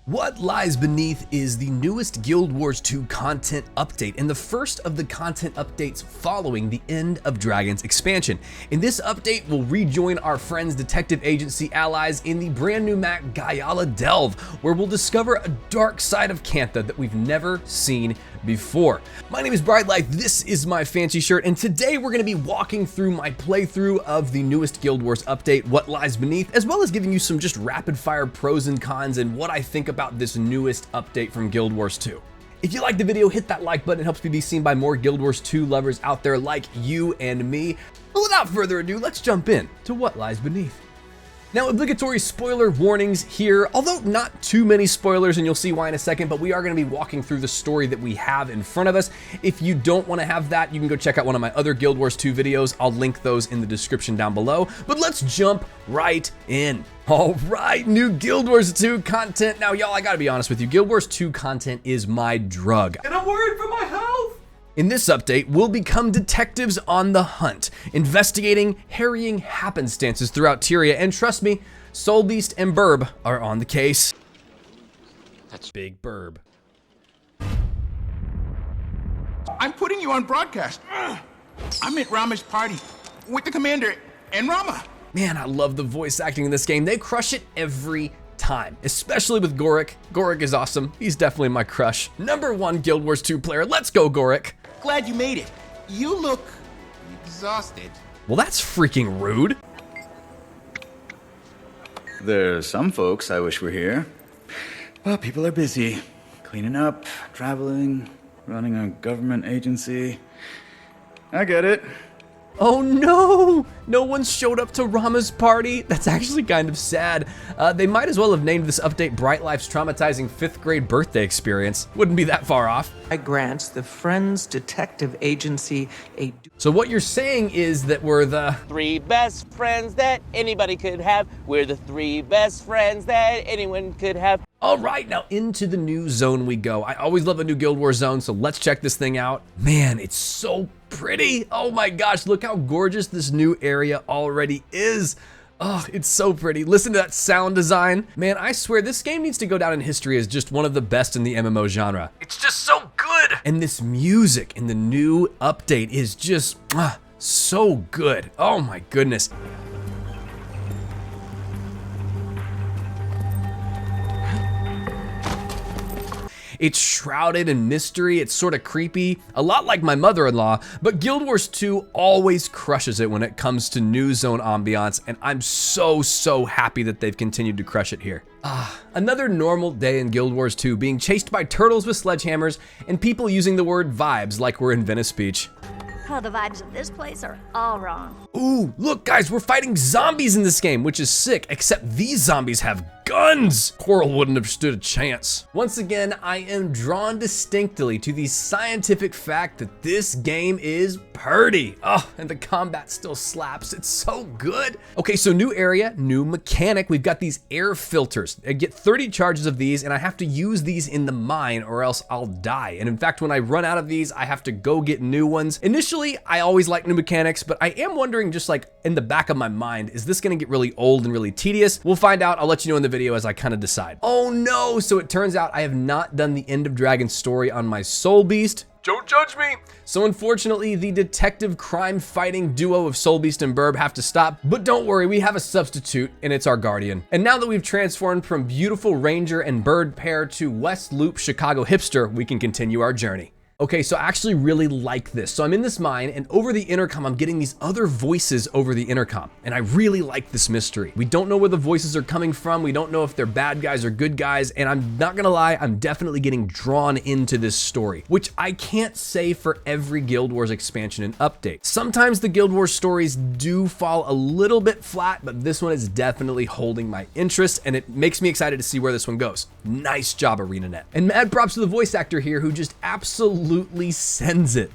What Lies Beneath is the newest Guild Wars 2 content update and the first of the content updates following the End of Dragons expansion. In this update, we'll rejoin our friends' detective agency allies in the brand new map Gayala Delve, where we'll discover a dark side of Cantha that we've never seen before. My name is Brightlight, this is my fancy shirt, and today we're going to be walking through my playthrough of the newest Guild Wars update, What Lies Beneath, as well as giving you some just rapid fire pros and cons and what I think about this newest update from Guild Wars 2. If you like the video, hit that like button. It helps me be seen by more Guild Wars 2 lovers out there like you and me. But without further ado, let's jump in to What Lies Beneath. Now, obligatory spoiler warnings here, although not too many spoilers, and you'll see why in a second, but we are going to be walking through the story that we have in front of us. If you don't want to have that, you can go check out one of my other Guild Wars 2 videos. I'll link those in the description down below, but let's jump right in. All right, new Guild Wars 2 content. Now, y'all, I gotta be honest with you, Guild Wars 2 content is my drug, and I'm worried for my health. In this update, we'll become detectives on the hunt, investigating harrying happenstances throughout Tyria, and trust me, Soulbeast and Burb are on the case. That's Big Burb. I'm putting you on broadcast. I'm at Rama's party with the commander and Rama. Man, I love the voice acting in this game. They crush it every time, especially with Goric. Goric is awesome. He's definitely my crush. #1 Guild Wars 2 player. Let's go, Goric. Glad you made it. You look exhausted. Well, that's freaking rude. There's some folks I wish were here. Well, people are busy. Cleaning up, traveling, running a government agency. I get it. Oh no! No one showed up to Rama's party? That's actually kind of sad. They might as well have named this update Bright Life's traumatizing 5th grade birthday experience. Wouldn't be that far off. I grant the Friends Detective Agency a... So what you're saying is that we're the... 3 best friends that anybody could have. We're the 3 best friends that anyone could have. All right, now into the new zone we go. I always love a new Guild Wars zone, so let's check this thing out. Man, it's so pretty. Oh my gosh, look how gorgeous this new area already is. Oh, it's so pretty. Listen to that sound design. Man, I swear this game needs to go down in history as just one of the best in the MMO genre. It's just so good. And this music in the new update is just so good. Oh my goodness. It's shrouded in mystery, it's sort of creepy, a lot like my mother-in-law, but Guild Wars 2 always crushes it when it comes to new zone ambiance, and I'm so happy that they've continued to crush it here. Another normal day in Guild Wars 2, being chased by turtles with sledgehammers and people using the word vibes like we're in Venice Beach. Oh, the vibes of this place are all wrong. Ooh, look guys, we're fighting zombies in this game, which is sick, except these zombies have guns. Coral wouldn't have stood a chance. Once again, I am drawn distinctly to the scientific fact that this game is purty. Oh, and the combat still slaps. It's so good. Okay, so new area, new mechanic. We've got these air filters. I get 30 charges of these, and I have to use these in the mine or else I'll die. And in fact, when I run out of these, I have to go get new ones. Initially, I always like new mechanics, but I am wondering, just like in the back of my mind, is this gonna get really old and really tedious? We'll find out. I'll let you know in the video as I kind of decide. Oh no, so it turns out I have not done the End of Dragons story on my Soulbeast. Don't judge me. So unfortunately, the detective crime fighting duo of Soulbeast and Burb have to stop, but don't worry, we have a substitute, and it's our guardian. And now that we've transformed from beautiful ranger and bird pair to West Loop Chicago hipster, we can continue our journey. Okay, so I actually really like this. So I'm in this mine, and over the intercom, I'm getting these other voices over the intercom, and I really like this mystery. We don't know where the voices are coming from. We don't know if they're bad guys or good guys, and I'm not gonna lie, I'm definitely getting drawn into this story, which I can't say for every Guild Wars expansion and update. Sometimes the Guild Wars stories do fall a little bit flat, but this one is definitely holding my interest, and it makes me excited to see where this one goes. Nice job, ArenaNet. And mad props to the voice actor here who just absolutely sends it.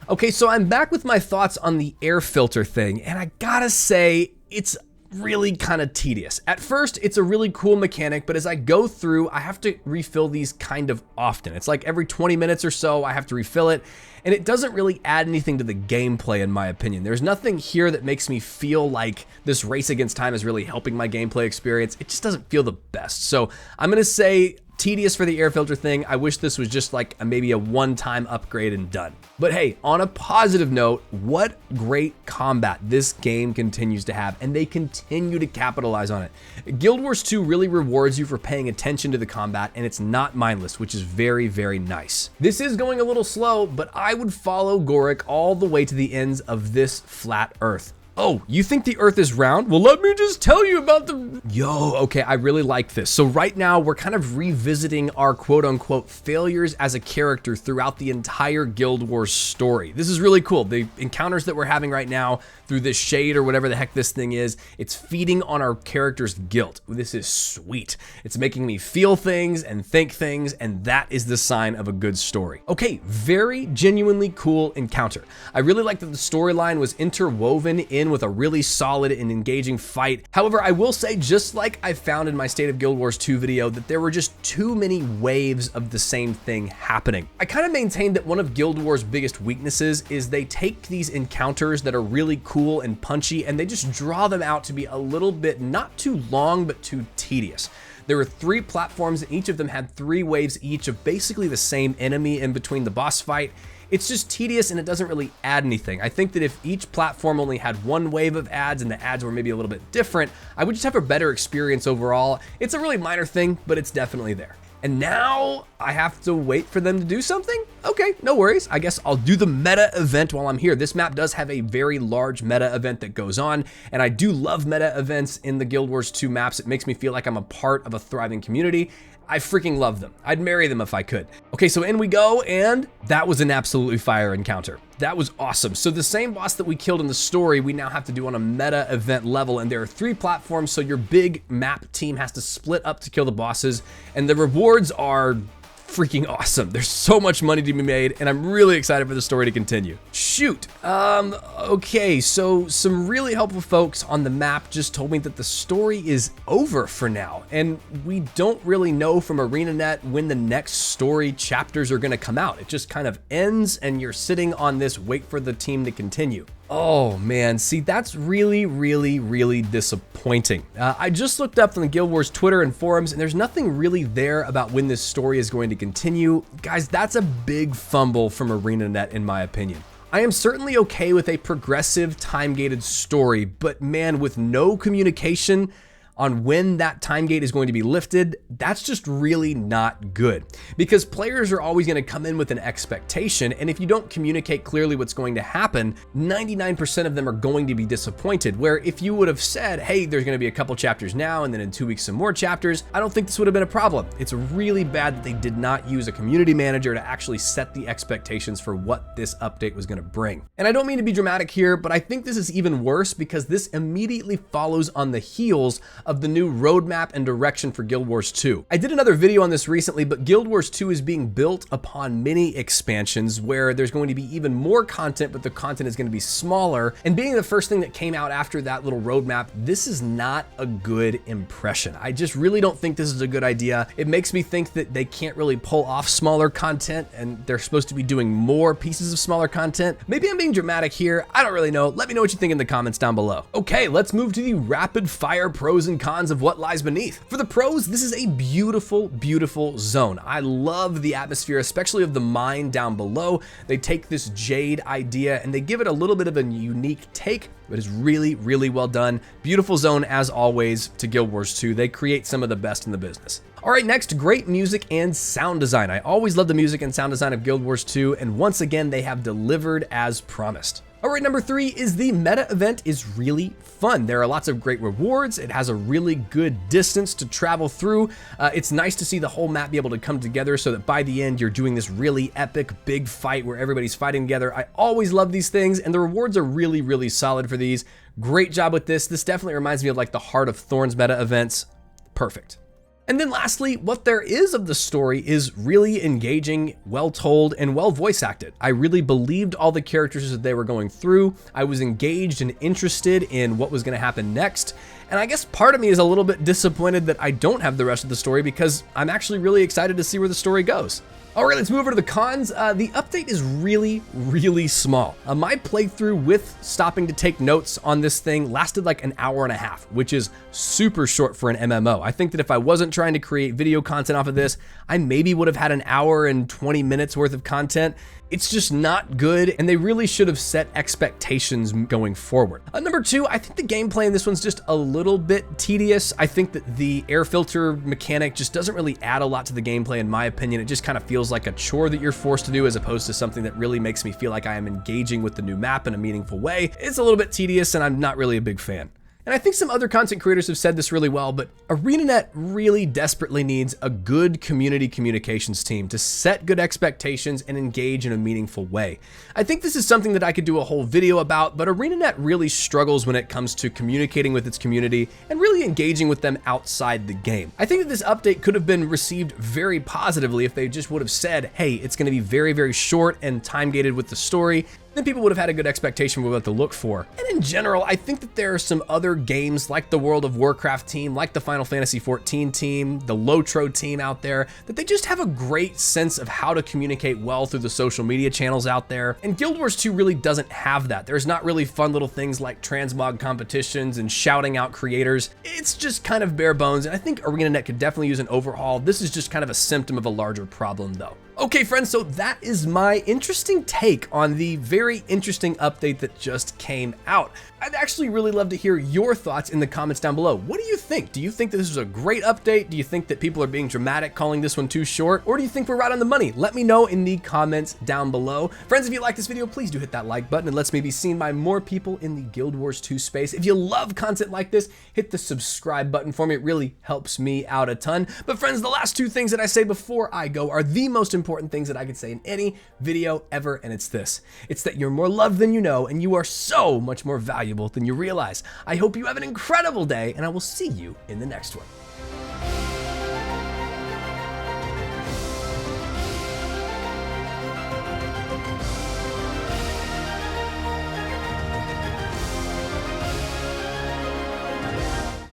Okay, so I'm back with my thoughts on the air filter thing, and I gotta say, it's really kind of tedious. At first, it's a really cool mechanic, but as I go through, I have to refill these kind of often. It's like every 20 minutes or so, I have to refill it, and it doesn't really add anything to the gameplay, in my opinion. There's nothing here that makes me feel like this race against time is really helping my gameplay experience. It just doesn't feel the best. So I'm gonna say tedious for the air filter thing. I wish this was just like maybe a one-time upgrade and done. But hey, on a positive note, what great combat this game continues to have, and they continue to capitalize on it. Guild Wars 2 really rewards you for paying attention to the combat, and it's not mindless, which is very, very nice. This is going a little slow, but I would follow Goric all the way to the ends of this flat Earth. Oh, you think the Earth is round? Well, let me just tell you about the... Yo, okay, I really like this. So right now, we're kind of revisiting our quote-unquote failures as a character throughout the entire Guild Wars story. This is really cool. The encounters that we're having right now through this shade or whatever the heck this thing is, it's feeding on our character's guilt. This is sweet. It's making me feel things and think things, and that is the sign of a good story. Okay, very genuinely cool encounter. I really like that the storyline was interwoven in with a really solid and engaging fight. However, I will say, just like I found in my State of Guild Wars 2 video, that there were just too many waves of the same thing happening. I kind of maintained that one of Guild Wars' biggest weaknesses is they take these encounters that are really cool and punchy, and they just draw them out to be a little bit not too long, but too tedious. There were 3 platforms, and each of them had 3 waves each of basically the same enemy in between the boss fight. It's just tedious, and it doesn't really add anything. I think that if each platform only had 1 wave of ads and the ads were maybe a little bit different, I would just have a better experience overall. It's a really minor thing, but it's definitely there. And now I have to wait for them to do something? Okay, no worries. I guess I'll do the meta event while I'm here. This map does have a very large meta event that goes on, and I do love meta events in the Guild Wars 2 maps. It makes me feel like I'm a part of a thriving community. I freaking love them. I'd marry them if I could. Okay, so in we go, and that was an absolutely fire encounter. That was awesome. So the same boss that we killed in the story, we now have to do on a meta event level, and there are 3 platforms, so your big map team has to split up to kill the bosses, and the rewards are freaking awesome. There's so much money to be made, and I'm really excited for the story to continue. Shoot. Okay, so some really helpful folks on the map just told me that the story is over for now, and we don't really know from ArenaNet when the next story chapters are gonna come out. It just kind of ends, and you're sitting on this wait for the team to continue. Oh man, see, that's really, really, really disappointing. I just looked up on the Guild Wars Twitter and forums, and there's nothing really there about when this story is going to continue. Guys, that's a big fumble from ArenaNet in my opinion. I am certainly okay with a progressive, time-gated story, but man, with no communication on when that time gate is going to be lifted, that's just really not good. Because players are always going to come in with an expectation, and if you don't communicate clearly what's going to happen, 99% of them are going to be disappointed. Where if you would have said, hey, there's going to be a couple chapters now, and then in 2 weeks some more chapters, I don't think this would have been a problem. It's really bad that they did not use a community manager to actually set the expectations for what this update was going to bring. And I don't mean to be dramatic here, but I think this is even worse because this immediately follows on the heels of the new roadmap and direction for Guild Wars 2. I did another video on this recently, but Guild Wars 2 is being built upon mini expansions where there's going to be even more content, but the content is going to be smaller. And being the first thing that came out after that little roadmap, this is not a good impression. I just really don't think this is a good idea. It makes me think that they can't really pull off smaller content, and they're supposed to be doing more pieces of smaller content. Maybe I'm being dramatic here. I don't really know. Let me know what you think in the comments down below. Okay, let's move to the rapid fire pros and cons of what lies beneath. For the pros, this is a beautiful, beautiful zone. I love the atmosphere, especially of the mine down below. They take this jade idea and they give it a little bit of a unique take, but it's really, really well done. Beautiful zone as always to Guild Wars 2. They create some of the best in the business. All right, next, great music and sound design. I always love the music and sound design of Guild Wars 2, and once again, they have delivered as promised. All right, number 3 is the meta event is really fun. There are lots of great rewards. It has a really good distance to travel through. It's nice to see the whole map be able to come together so that by the end, you're doing this really epic big fight where everybody's fighting together. I always love these things, and the rewards are really, really solid for these. Great job with this. This definitely reminds me of like the Heart of Thorns meta events. Perfect. And then lastly, what there is of the story is really engaging, well told, and well voice acted. I really believed all the characters that they were going through. I was engaged and interested in what was going to happen next. And I guess part of me is a little bit disappointed that I don't have the rest of the story because I'm actually really excited to see where the story goes. All right, let's move over to the cons. The update is really small. My playthrough with stopping to take notes on this thing lasted like an hour and a half, which is super short for an MMO. I think that if I wasn't trying to create video content off of this, I maybe would have had an hour and 20 minutes worth of content. It's just not good, and they really should have set expectations going forward. Number two, I think the gameplay in this one's just a little bit tedious. I think that the air filter mechanic just doesn't really add a lot to the gameplay, in my opinion. It just kind of feels like a chore that you're forced to do as opposed to something that really makes me feel like I am engaging with the new map in a meaningful way. It's a little bit tedious, and I'm not really a big fan. And I think some other content creators have said this really well, but ArenaNet really desperately needs a good community communications team to set good expectations and engage in a meaningful way. I think this is something that I could do a whole video about, but ArenaNet really struggles when it comes to communicating with its community and really engaging with them outside the game. I think that this update could have been received very positively if they just would have said, hey, it's going to be very short and time-gated with the story. Then people would have had a good expectation for what to look for. And in general, I think that there are some other games like the World of Warcraft team, like the Final Fantasy XIV team, the Lotro team out there, that they just have a great sense of how to communicate well through the social media channels out there. And Guild Wars 2 really doesn't have that. There's not really fun little things like transmog competitions and shouting out creators. It's just kind of bare bones, and I think ArenaNet could definitely use an overhaul. This is just kind of a symptom of a larger problem though. Okay, friends, so that is my interesting take on the very interesting update that just came out. I'd actually really love to hear your thoughts in the comments down below. What do you think? Do you think that this was a great update? Do you think that people are being dramatic calling this one too short? Or do you think we're right on the money? Let me know in the comments down below. Friends, if you like this video, please do hit that like button. It lets me be seen by more people in the Guild Wars 2 space. If you love content like this, hit the subscribe button for me. It really helps me out a ton. But friends, the last two things that I say before I go are the most important things that I could say in any video ever, and it's this. It's that you're more loved than you know, and you are so much more valuable than you realize. I hope you have an incredible day, and I will see you in the next one.